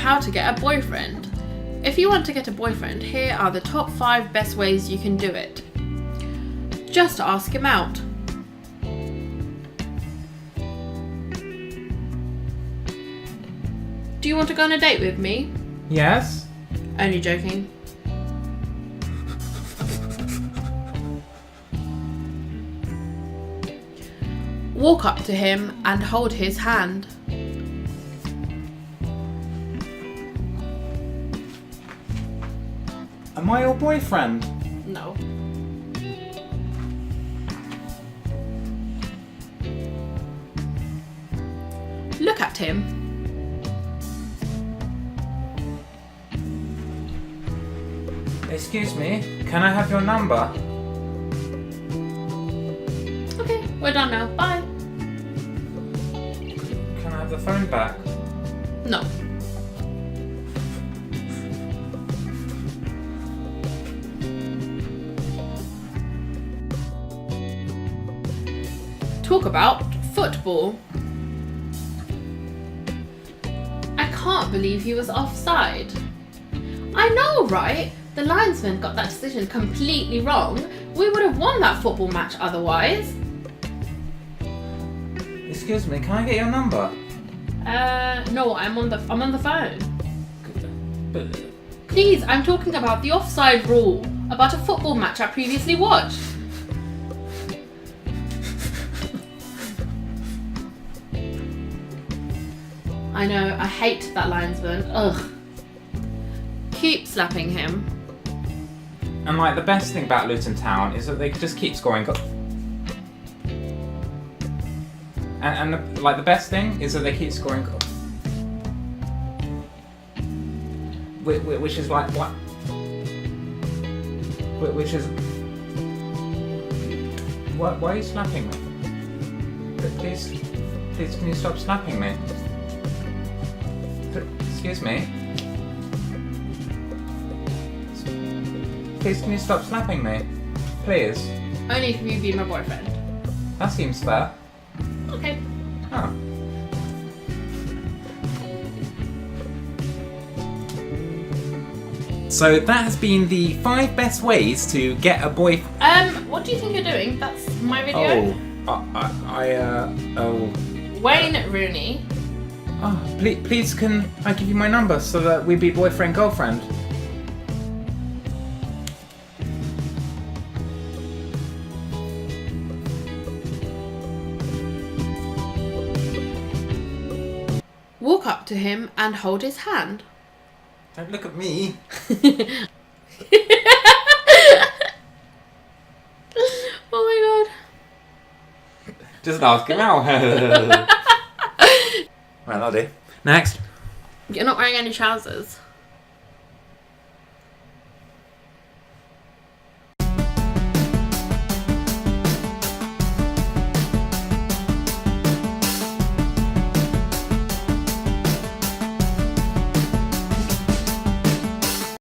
how to get a boyfriend. If you want to get a boyfriend, here are the top 5 best ways you can do it. Just ask him out. Do you want to go on a date with me? Yes? Only joking. Walk up to him and hold his hand. Am I your boyfriend? No. Look at him. Excuse me, can I have your number? Okay, we're done now. Bye. Can I have the phone back? No. Talk about football. I can't believe he was offside. I know, right? The linesman got that decision completely wrong. We would have won that football match otherwise. Excuse me, can I get your number? No, I'm on the phone. But Please, I'm talking about the offside rule, about a football match I previously watched. I know, I hate that linesman. Ugh. Keep slapping him. And like the best thing about Luton Town is that they just keep scoring goals. And like the best thing is that they keep scoring goals. Which is like what? Which is why are you slapping me? Please, can you stop slapping me? Excuse me. Please, can you stop slapping me? Please. Only if you be my boyfriend. That seems fair. Okay. Oh. So that has been the 5 best ways to get a boyfriend. What do you think you're doing? That's my video. Wayne Rooney. Oh, please can I give you my number so that we be boyfriend girlfriend? Walk up to him and hold his hand. Don't look at me. Oh my god. Just ask him out. Right, that'll do. Next. You're not wearing any trousers.